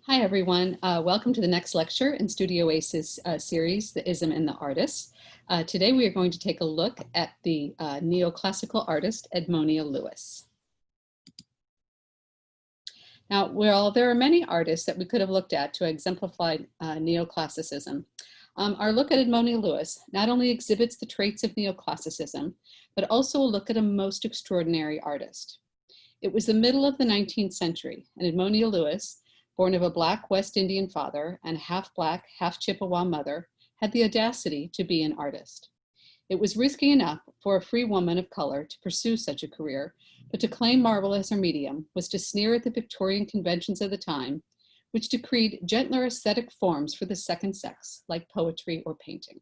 Hi, everyone. Welcome to the next lecture in Studio ACE's series, The Ism and the Artist. Today, we are going to take a look at the neoclassical artist, Edmonia Lewis. Now, while there are many artists that we could have looked at to exemplify neoclassicism, our look at Edmonia Lewis not only exhibits the traits of neoclassicism, but also a look at a most extraordinary artist. It was the middle of the 19th century, and Edmonia Lewis, born of a Black West Indian father and half-Black, half-Chippewa mother, had the audacity to be an artist. It was risky enough for a free woman of color to pursue such a career, but to claim marble as her medium was to sneer at the Victorian conventions of the time, which decreed gentler aesthetic forms for the second sex, like poetry or painting.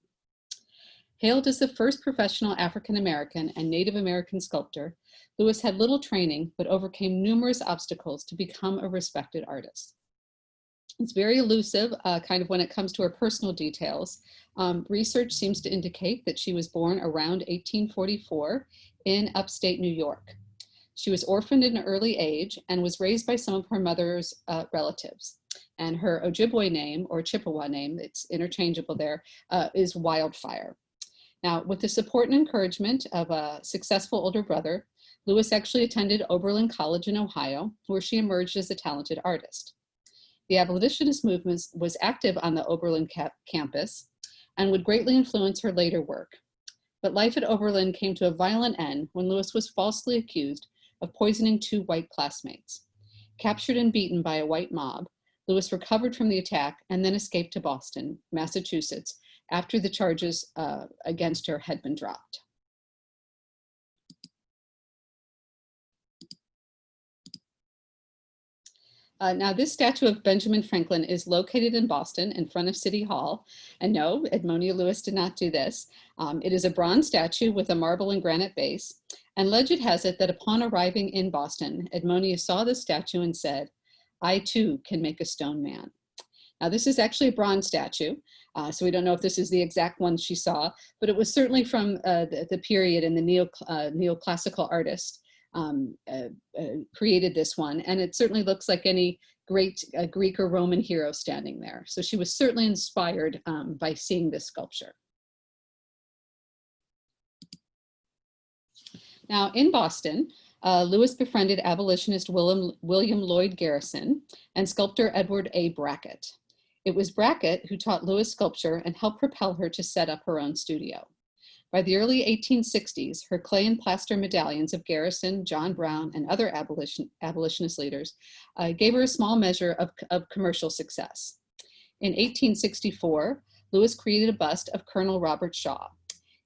Hailed as the first professional African-American and Native American sculptor, Lewis had little training, but overcame numerous obstacles to become a respected artist. It's very elusive, kind of when it comes to her personal details. Research seems to indicate that she was born around 1844 in upstate New York. She was orphaned at an early age and was raised by some of her mother's relatives. And her Ojibwe name, or Chippewa name, it's interchangeable there, is Wildfire. Now, with the support and encouragement of a successful older brother, Lewis actually attended Oberlin College in Ohio, where she emerged as a talented artist. The abolitionist movement was active on the Oberlin campus and would greatly influence her later work. But life at Oberlin came to a violent end when Lewis was falsely accused of poisoning two white classmates. Captured and beaten by a white mob, Lewis recovered from the attack and then escaped to Boston, Massachusetts, after the charges against her had been dropped. Now, this statue of Benjamin Franklin is located in Boston in front of City Hall. And no, Edmonia Lewis did not do this. It is a bronze statue with a marble and granite base. And legend has it that upon arriving in Boston, Edmonia saw the statue and said, "I too can make a stone man." Now, this is actually a bronze statue, so we don't know if this is the exact one she saw, but it was certainly from the period, and the neoclassical artist created this one, and it certainly looks like any great Greek or Roman hero standing there. So she was certainly inspired by seeing this sculpture. Now, in Boston, Lewis befriended abolitionist William Lloyd Garrison and sculptor Edward A. Brackett. It was Brackett who taught Lewis sculpture and helped propel her to set up her own studio. By the early 1860s, her clay and plaster medallions of Garrison, John Brown, and other abolitionist leaders gave her a small measure of commercial success. In 1864, Lewis created a bust of Colonel Robert Shaw.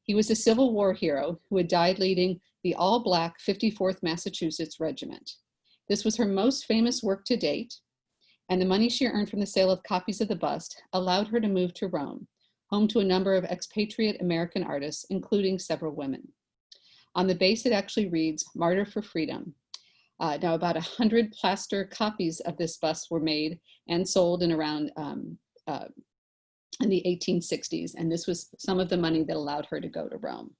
He was a Civil War hero who had died leading the all-Black 54th Massachusetts Regiment. This was her most famous work to date, and the money she earned from the sale of copies of the bust allowed her to move to Rome, home to a number of expatriate American artists, including several women. On the base, it actually reads, "Martyr for Freedom." Now, about 100 plaster copies of this bust were made and sold in around in the 1860s, and this was some of the money that allowed her to go to Rome.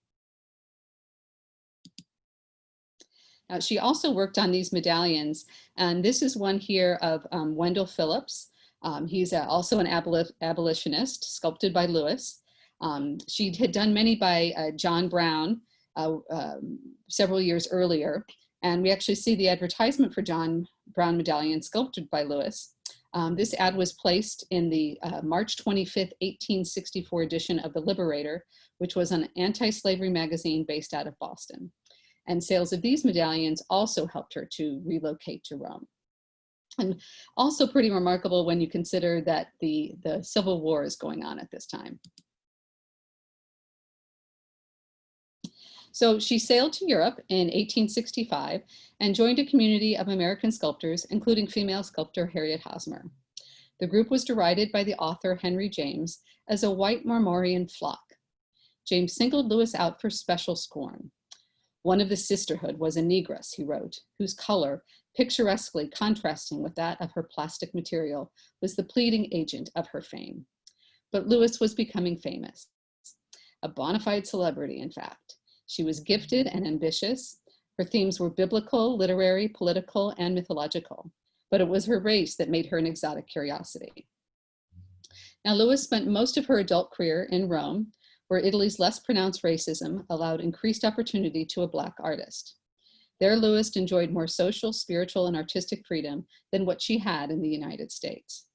Now, she also worked on these medallions, and this is one here of Wendell Phillips. He's also an abolitionist, sculpted by Lewis. She had done many by John Brown several years earlier, and we actually see the advertisement for John Brown medallion sculpted by Lewis. This ad was placed in the March 25th, 1864 edition of The Liberator, which was an anti-slavery magazine based out of Boston. And sales of these medallions also helped her to relocate to Rome. And also pretty remarkable when you consider that the Civil War is going on at this time. So she sailed to Europe in 1865 and joined a community of American sculptors, including female sculptor Harriet Hosmer. The group was derided by the author Henry James as a white Marmorian flock. James singled Lewis out for special scorn. "One of the sisterhood was a negress," he wrote, "whose color, picturesquely contrasting with that of her plastic material, was the pleading agent of her fame." But Lewis was becoming famous, a bona fide celebrity, in fact. She was gifted and ambitious. Her themes were biblical, literary, political, and mythological. but it was her race that made her an exotic curiosity. Now, Lewis spent most of her adult career in Rome, where Italy's less pronounced racism allowed increased opportunity to a Black artist. There, Lewis enjoyed more social, spiritual, and artistic freedom than what she had in the United States.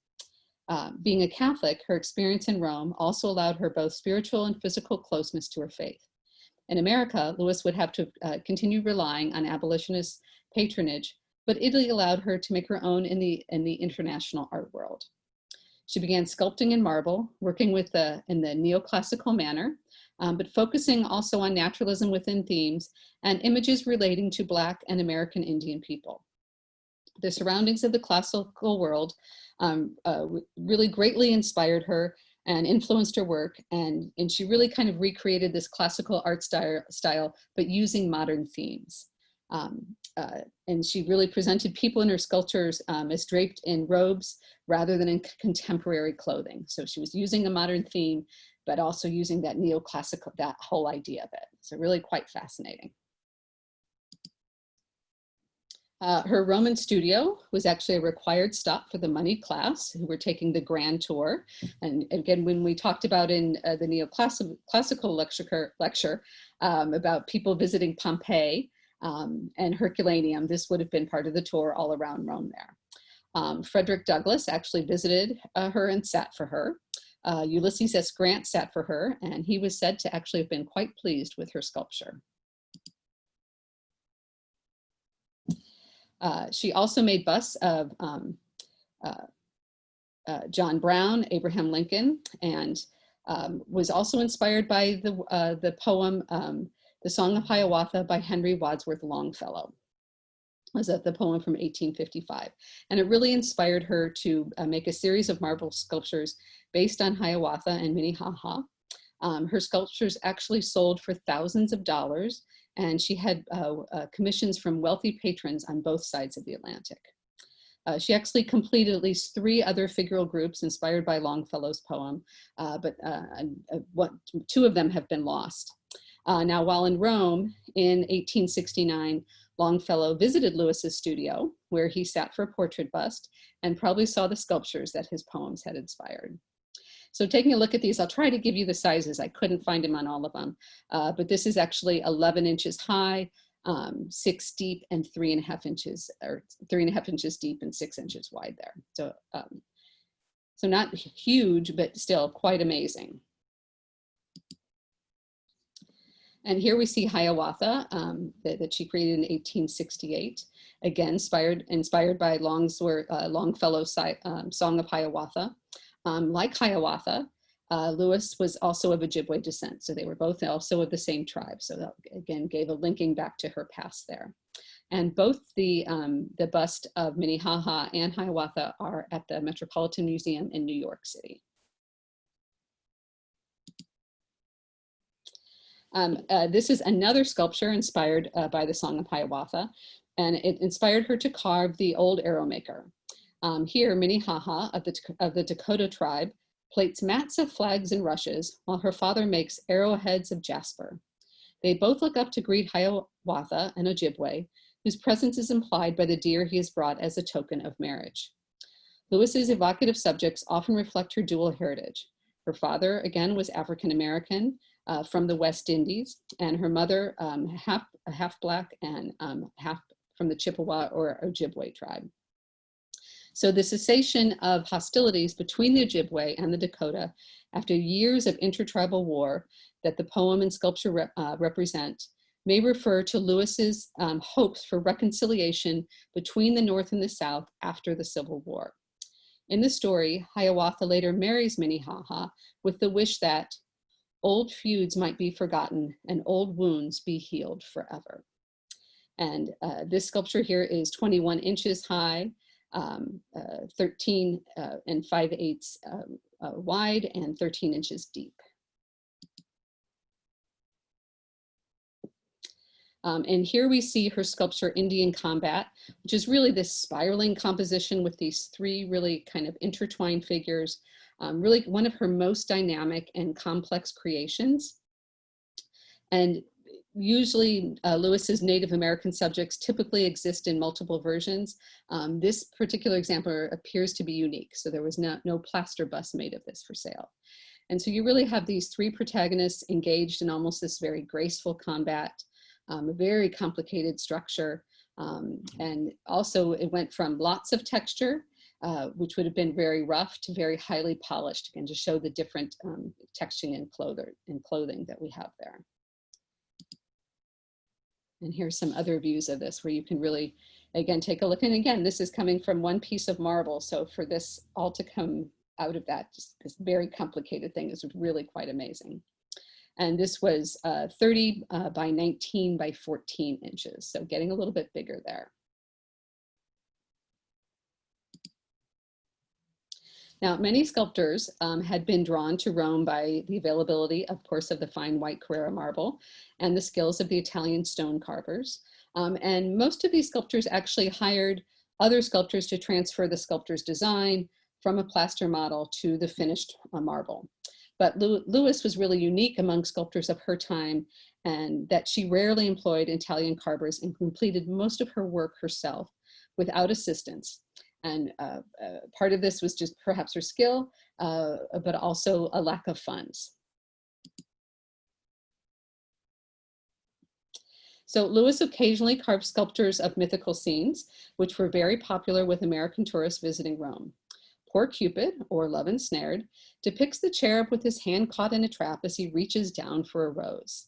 Being a Catholic, her experience in Rome also allowed her both spiritual and physical closeness to her faith. In America, Lewis would have to continue relying on abolitionist patronage, but Italy allowed her to make her own in the international art world. She began sculpting in marble, working in the neoclassical manner, but focusing also on naturalism within themes and images relating to Black and American Indian people. The surroundings of the classical world really greatly inspired her and influenced her work, and she really kind of recreated this classical art style, but using modern themes. And she really presented people in her sculptures as draped in robes rather than in contemporary clothing. So she was using a modern theme, but also using that neoclassical, that whole idea of it. So really quite fascinating. Her Roman studio was actually a required stop for the moneyed class who were taking the grand tour. And again, when we talked about in the neoclassical lecture about people visiting Pompeii and Herculaneum, this would have been part of the tour all around Rome there. Frederick Douglass actually visited her and sat for her. Ulysses S. Grant sat for her, and he was said to actually have been quite pleased with her sculpture. She also made busts of John Brown, Abraham Lincoln, and was also inspired by the poem, The Song of Hiawatha by Henry Wadsworth Longfellow. Was the poem from 1855. And it really inspired her to make a series of marble sculptures based on Hiawatha and Minnehaha. Her sculptures actually sold for thousands of dollars, and she had commissions from wealthy patrons on both sides of the Atlantic. She actually completed at least 3 other figural groups inspired by Longfellow's poem, but 2 of them have been lost. Now, while in Rome in 1869, Longfellow visited Lewis's studio, where he sat for a portrait bust and probably saw the sculptures that his poems had inspired. So taking a look at these, I'll try to give you the sizes. I couldn't find them on all of them, but this is actually 11 inches high, 6 deep, and 3.5 inches, or 3.5 inches deep and 6 inches wide there. So, so not huge, but still quite amazing. And here we see Hiawatha that she created in 1868, again inspired by Longfellow's Song of Hiawatha. Like Hiawatha, Lewis was also of Ojibwe descent, so they were both also of the same tribe. So that again gave a linking back to her past there. And both the bust of Minnehaha and Hiawatha are at the Metropolitan Museum in New York City. This is another sculpture inspired by the Song of Hiawatha, and it inspired her to carve the old arrow maker. Here, Minnehaha of the Dakota tribe plates mats of flags and rushes, while her father makes arrowheads of jasper. They both look up to greet Hiawatha, an Ojibwe, whose presence is implied by the deer he has brought as a token of marriage. Lewis's evocative subjects often reflect her dual heritage. Her father, again, was African-American from the West Indies, and her mother, half Black and half from the Chippewa or Ojibwe tribe. So the cessation of hostilities between the Ojibwe and the Dakota after years of intertribal war that the poem and sculpture represent may refer to Lewis's hopes for reconciliation between the North and the South after the Civil War. In the story, Hiawatha later marries Minnehaha with the wish that old feuds might be forgotten and old wounds be healed forever. And this sculpture here is 21 inches high, 13 and 5/8 wide, and 13 inches deep. And here we see her sculpture Indian Combat, which is really this spiraling composition with these 3 really kind of intertwined figures, really one of her most dynamic and complex creations. And usually Lewis's Native American subjects typically exist in multiple versions. This particular example appears to be unique, so there was no plaster bust made of this for sale. And so you really have these three protagonists engaged in almost this very graceful combat, a very complicated structure. And also it went from lots of texture, which would have been very rough, to very highly polished, again, to show the different texturing and clothing that we have there. And here's some other views of this where you can really, again, take a look. And again, this is coming from one piece of marble. So for this all to come out of that, just this very complicated thing is really quite amazing. And this was 30 by 19 by 14 inches. So getting a little bit bigger there. Now, many sculptors had been drawn to Rome by the availability, of course, of the fine white Carrara marble and the skills of the Italian stone carvers. And most of these sculptors actually hired other sculptors to transfer the sculptor's design from a plaster model to the finished marble. But Lewis was really unique among sculptors of her time, and that she rarely employed Italian carvers and completed most of her work herself without assistance. And part of this was just perhaps her skill, but also a lack of funds. So Lewis occasionally carved sculptures of mythical scenes, which were very popular with American tourists visiting Rome. Poor Cupid, or Love Ensnared, depicts the cherub with his hand caught in a trap as he reaches down for a rose.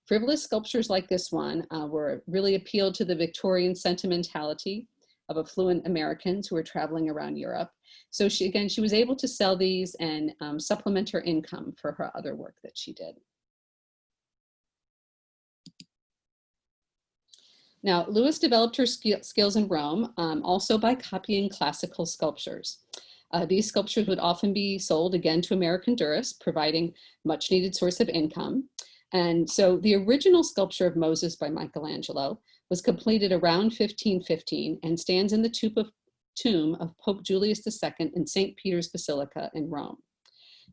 Frivolous sculptures like this one were really appealed to the Victorian sentimentality of affluent Americans who were traveling around Europe. So she was able to sell these and supplement her income for her other work that she did. Now, Lewis developed her skills in Rome also by copying classical sculptures. These sculptures would often be sold again to American tourists, providing much needed source of income. And so the original sculpture of Moses by Michelangelo was completed around 1515 and stands in the tomb of Pope Julius II in St. Peter's Basilica in Rome.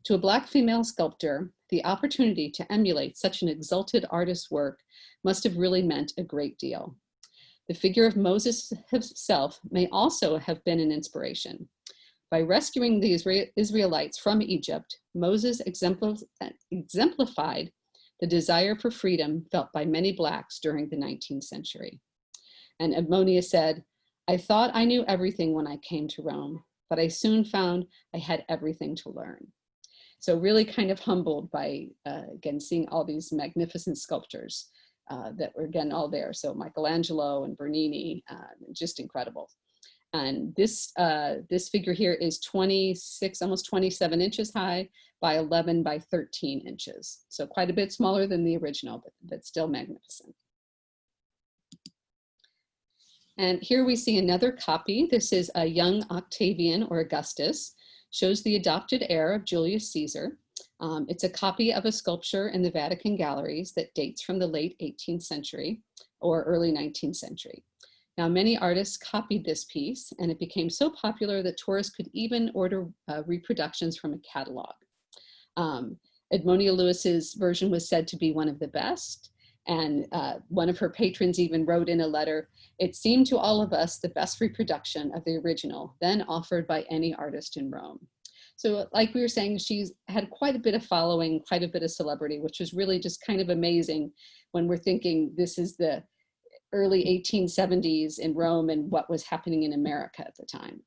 To a Black female sculptor, the opportunity to emulate such an exalted artist's work must have really meant a great deal. The figure of Moses himself may also have been an inspiration. By rescuing the Israelites from Egypt, Moses exemplified the desire for freedom felt by many Blacks during the 19th century. And Edmonia said, "I thought I knew everything when I came to Rome, but I soon found I had everything to learn." So really kind of humbled by, again, seeing all these magnificent sculptures that were, again, all there. So Michelangelo and Bernini, just incredible. And this figure here is 26, almost 27 inches high by 11 by 13 inches. So quite a bit smaller than the original, but still magnificent. And here we see another copy. This is a young Octavian or Augustus, shows the adopted heir of Julius Caesar. It's a copy of a sculpture in the Vatican galleries that dates from the late 18th century or early 19th century. Now, many artists copied this piece, and it became so popular that tourists could even order reproductions from a catalog. Edmonia Lewis's version was said to be one of the best, and one of her patrons even wrote in a letter, "It seemed to all of us the best reproduction of the original then offered by any artist in Rome." So like we were saying, she's had quite a bit of following, quite a bit of celebrity, which is really just kind of amazing when we're thinking this is the early 1870s in Rome and what was happening in America at the time.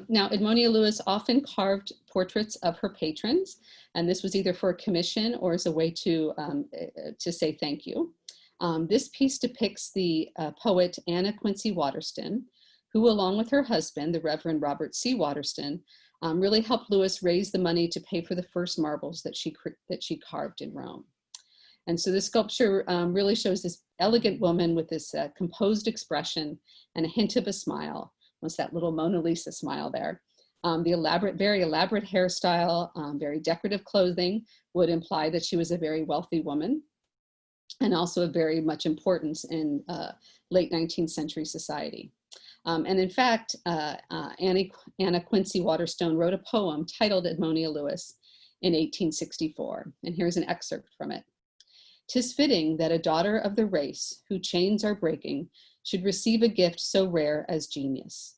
Now, Edmonia Lewis often carved portraits of her patrons, and this was either for a commission or as a way to say thank you. This piece depicts the poet Anna Quincy Waterstone, who, along with her husband, the Reverend Robert C. Waterstone, really helped Lewis raise the money to pay for the first marbles that she carved in Rome. And so this sculpture really shows this elegant woman with this composed expression and a hint of a smile. What's that little Mona Lisa smile there? The very elaborate hairstyle, very decorative clothing would imply that she was a very wealthy woman and also of very much importance in late 19th century society. And in fact, Anna Quincy Waterstone wrote a poem titled Edmonia Lewis in 1864. And here's an excerpt from it. "'Tis fitting that a daughter of the race, whose chains are breaking, should receive a gift so rare as genius.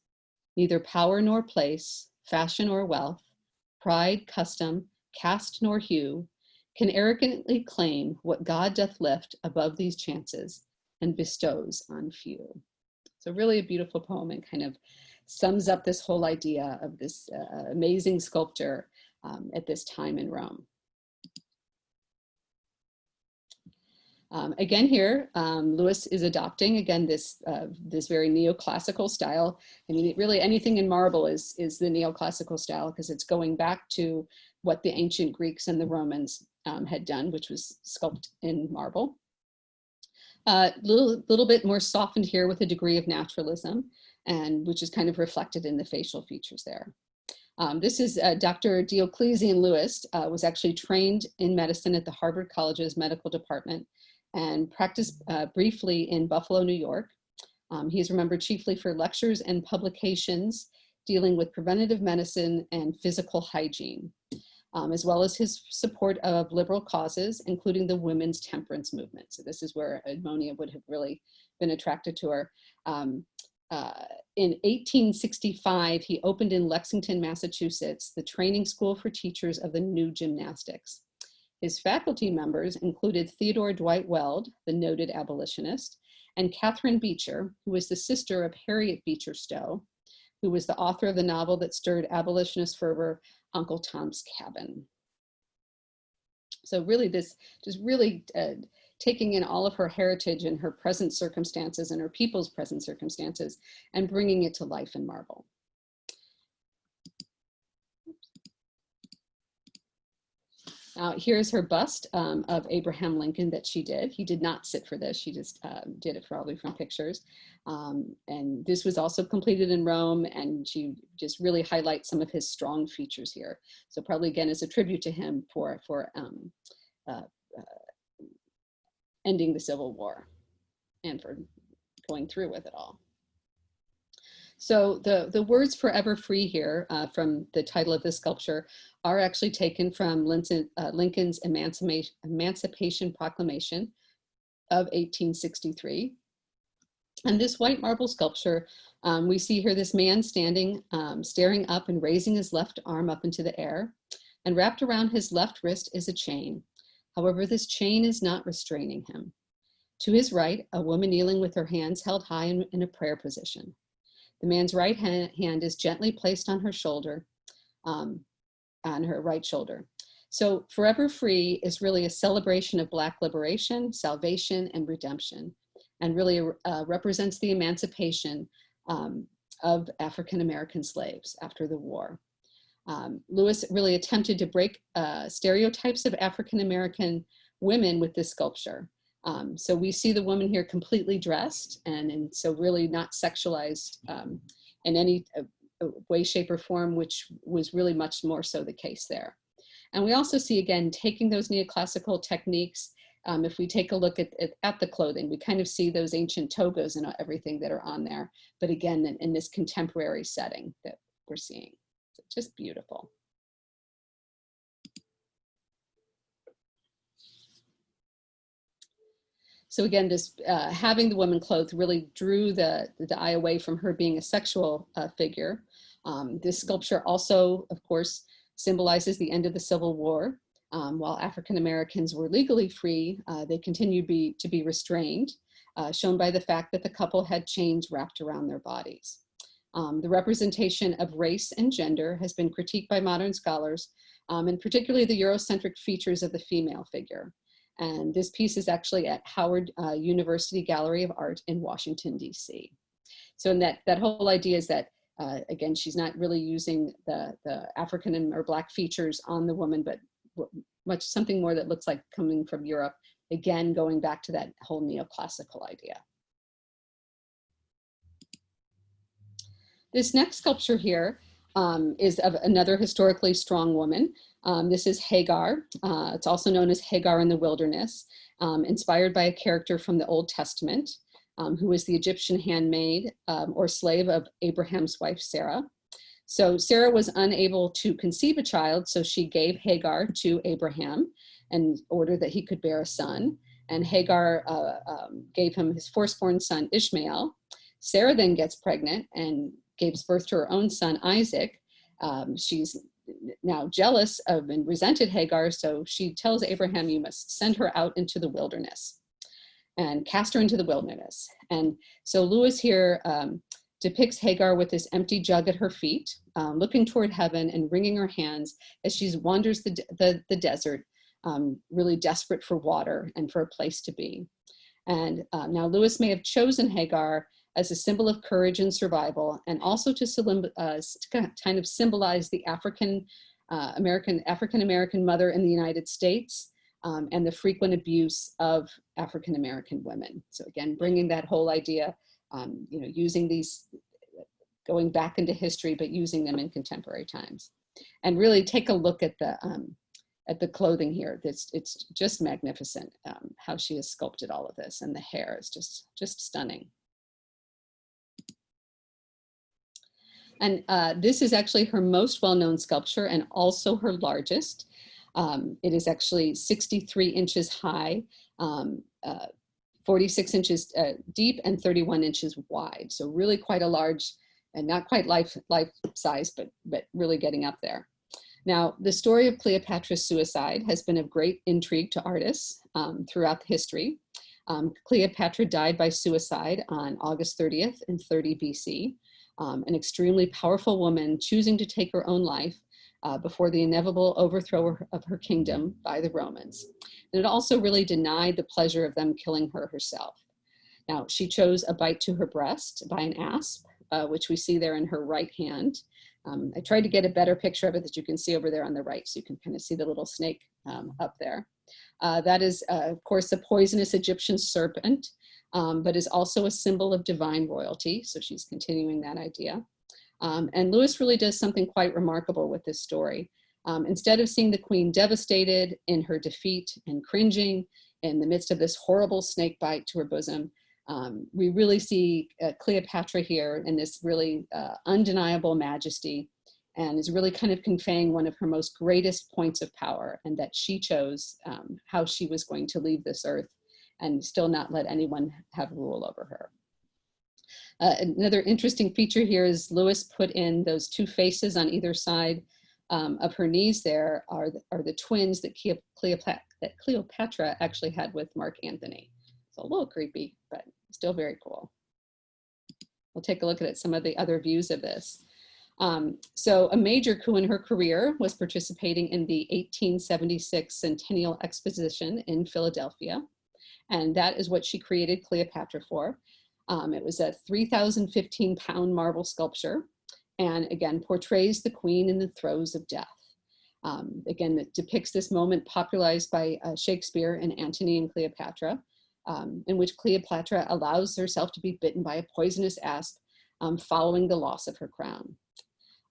Neither power nor place, fashion or wealth, pride, custom, caste nor hue, can arrogantly claim what God doth lift above these chances and bestows on few." So really a beautiful poem, and kind of sums up this whole idea of this amazing sculptor at this time in Rome. Again here, Lewis is adopting, again, this very neoclassical style. I mean, really anything in marble is the neoclassical style, because it's going back to what the ancient Greeks and the Romans had done, which was sculpt in marble. Little bit more softened here with a degree of naturalism, and which is kind of reflected in the facial features there. This is Dr. Dio Lewis, was actually trained in medicine at the Harvard College's medical department and practiced briefly in Buffalo, New York. He is remembered chiefly for lectures and publications dealing with preventative medicine and physical hygiene, as well as his support of liberal causes, including the women's temperance movement. So this is where Edmonia would have really been attracted to her. In 1865, he opened in Lexington, Massachusetts, the training school for teachers of the new gymnastics. His faculty members included Theodore Dwight Weld, the noted abolitionist, and Catherine Beecher, who was the sister of Harriet Beecher Stowe, who was the author of the novel that stirred abolitionist fervor, Uncle Tom's Cabin. So really this just really taking in all of her heritage and her present circumstances and her people's present circumstances and bringing it to life in marble. Now, here's her bust of Abraham Lincoln that she did. He did not sit for this. She just did it probably from pictures. And this was also completed in Rome, and she just really highlights some of his strong features here. So probably, again, as a tribute to him for ending the Civil War and for going through with it all. So the words "forever free" here from the title of this sculpture are actually taken from Lincoln's Emancipation Proclamation of 1863. And this white marble sculpture, we see here this man standing, staring up and raising his left arm up into the air, and wrapped around his left wrist is a chain. However, this chain is not restraining him. To his right, a woman kneeling with her hands held high in a prayer position. The man's right hand is gently placed on her shoulder, on her right shoulder. So "Forever Free" is really a celebration of Black liberation, salvation, and redemption, and really represents the emancipation of African-American slaves after the war. Lewis really attempted to break stereotypes of African-American women with this sculpture. So we see the woman here completely dressed, and so really not sexualized in any way, shape, or form, which was really much more so the case there. And we also see, again, taking those neoclassical techniques. If we take a look at the clothing, we kind of see those ancient togas and everything that are on there, but again, in this contemporary setting that we're seeing. So just beautiful. So again, this having the woman clothed really drew the eye away from her being a sexual figure. This sculpture also, of course, symbolizes the end of the Civil War. While African Americans were legally free, they continued to be restrained, shown by the fact that the couple had chains wrapped around their bodies. The representation of race and gender has been critiqued by modern scholars, and particularly the Eurocentric features of the female figure. And this piece is actually at Howard University Gallery of Art in Washington, D.C. So in that whole idea is that, again, she's not really using the African or Black features on the woman, but much something more that looks like coming from Europe, again, going back to that whole neoclassical idea. This next sculpture here is of another historically strong woman. This is Hagar. It's also known as Hagar in the Wilderness, inspired by a character from the Old Testament, who was the Egyptian handmaid or slave of Abraham's wife, Sarah. So Sarah was unable to conceive a child, so she gave Hagar to Abraham in order that he could bear a son. And Hagar gave him his firstborn son, Ishmael. Sarah then gets pregnant and gives birth to her own son, Isaac. She's now jealous of and resented Hagar, so she tells Abraham, you must send her out into the wilderness and cast her into the wilderness. And so Lewis here depicts Hagar with this empty jug at her feet, looking toward heaven and wringing her hands as she wanders the desert, really desperate for water and for a place to be. And now Lewis may have chosen Hagar as a symbol of courage and survival, and also to kind of symbolize the African American mother in the United States, and the frequent abuse of African American women. So again, bringing that whole idea, using these, going back into history, but using them in contemporary times. And really take a look at the clothing here. It's just magnificent, how she has sculpted all of this, and the hair is just stunning. And this is actually her most well-known sculpture and also her largest. It is actually 63 inches high, 46 inches deep, and 31 inches wide. So really quite a large, and not quite life size, but really getting up there. Now, the story of Cleopatra's suicide has been of great intrigue to artists throughout history. Cleopatra died by suicide on August 30th in 30 BC. An extremely powerful woman choosing to take her own life before the inevitable overthrow of her kingdom by the Romans. And it also really denied the pleasure of them killing her herself. Now, she chose a bite to her breast by an asp, which we see there in her right hand. I tried to get a better picture of it that you can see over there on the right, so you can kind of see the little snake up there. That is, of course, a poisonous Egyptian serpent, but is also a symbol of divine royalty. So she's continuing that idea. And Lewis really does something quite remarkable with this story. Instead of seeing the queen devastated in her defeat and cringing in the midst of this horrible snake bite to her bosom, we really see Cleopatra here in this really undeniable majesty, and is really kind of conveying one of her most greatest points of power, and that she chose how she was going to leave this earth and still not let anyone have rule over her. Another interesting feature here is Lewis put in those two faces on either side of her knees there are the twins that Cleopatra actually had with Mark Antony. It's a little creepy, but still very cool. We'll take a look at some of the other views of this. So a major coup in her career was participating in the 1876 Centennial Exposition in Philadelphia. And that is what she created Cleopatra for. It was a 3,015-pound marble sculpture, and again, portrays the queen in the throes of death. Again, it depicts this moment popularized by Shakespeare in Antony and Cleopatra, in which Cleopatra allows herself to be bitten by a poisonous asp following the loss of her crown.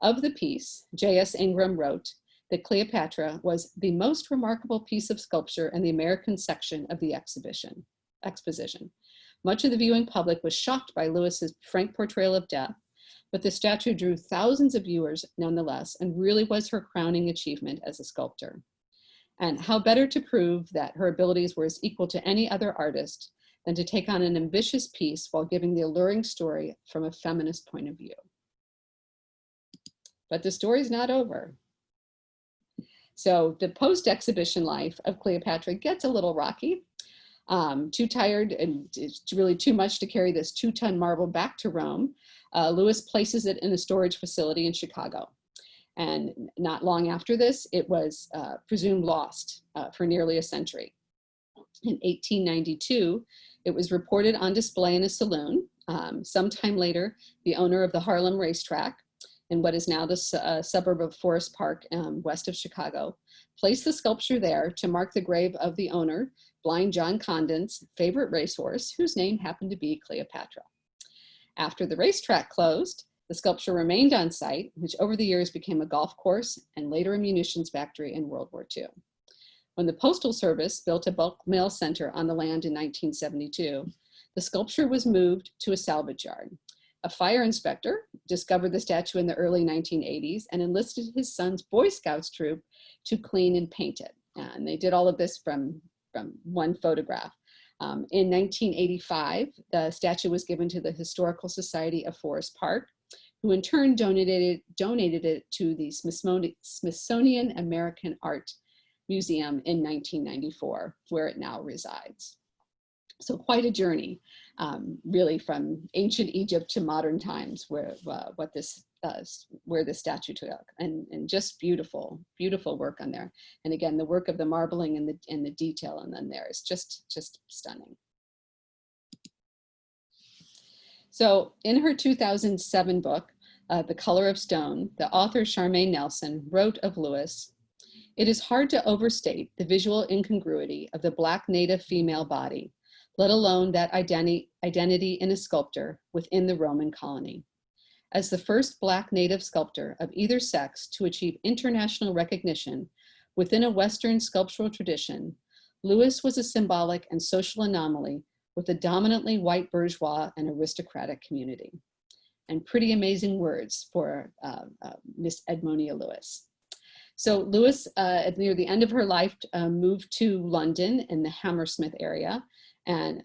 Of the piece, J.S. Ingram wrote that Cleopatra was the most remarkable piece of sculpture in the American section of the exposition. Much of the viewing public was shocked by Lewis's frank portrayal of death, but the statue drew thousands of viewers nonetheless, and really was her crowning achievement as a sculptor. And how better to prove that her abilities were as equal to any other artist than to take on an ambitious piece while giving the alluring story from a feminist point of view. But the story's not over. So the post-exhibition life of Cleopatra gets a little rocky. Too tired and it's really too much to carry this 2-ton marble back to Rome, Lewis places it in a storage facility in Chicago. And not long after this, it was presumed lost for nearly a century. In 1892, it was reported on display in a saloon. Sometime later, the owner of the Harlem racetrack, in what is now the suburb of Forest Park, west of Chicago, placed the sculpture there to mark the grave of the owner, Blind John Condon's favorite racehorse, whose name happened to be Cleopatra. After the racetrack closed, the sculpture remained on site, which over the years became a golf course and later a munitions factory in World War II. When the Postal Service built a bulk mail center on the land in 1972, the sculpture was moved to a salvage yard. A fire inspector discovered the statue in the early 1980s and enlisted his son's Boy Scouts troop to clean and paint it. And they did all of this from one photograph. In 1985, the statue was given to the Historical Society of Forest Park, who in turn donated it to the Smithsonian American Art Museum in 1994, where it now resides. So quite a journey, really, from ancient Egypt to modern times, where this statue took, and just beautiful, beautiful work on there. And again, the work of the marbling and the detail, and then there is just stunning. So in her 2007 book, The Color of Stone, the author Charmaine Nelson wrote of Lewis, "It is hard to overstate the visual incongruity of the Black native female body, let alone that identity in a sculptor within the Roman colony. As the first Black native sculptor of either sex to achieve international recognition within a Western sculptural tradition, Lewis was a symbolic and social anomaly with a dominantly white bourgeois and aristocratic community." And pretty amazing words for Miss Edmonia Lewis. So Lewis, near the end of her life, moved to London in the Hammersmith area. And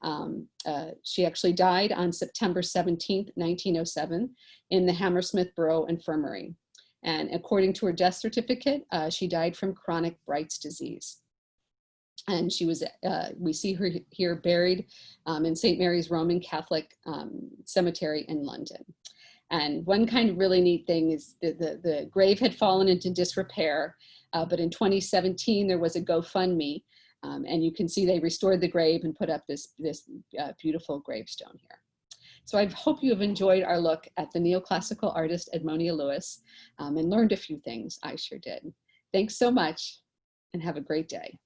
she actually died on September 17th, 1907 in the Hammersmith Borough Infirmary. And according to her death certificate, she died from chronic Bright's disease. And she was, we see her here buried in St. Mary's Roman Catholic Cemetery in London. And one kind of really neat thing is the grave had fallen into disrepair, but in 2017, there was a GoFundMe. And you can see they restored the grave and put up this beautiful gravestone here. So I hope you have enjoyed our look at the neoclassical artist Edmonia Lewis and learned a few things. I sure did. Thanks so much and have a great day.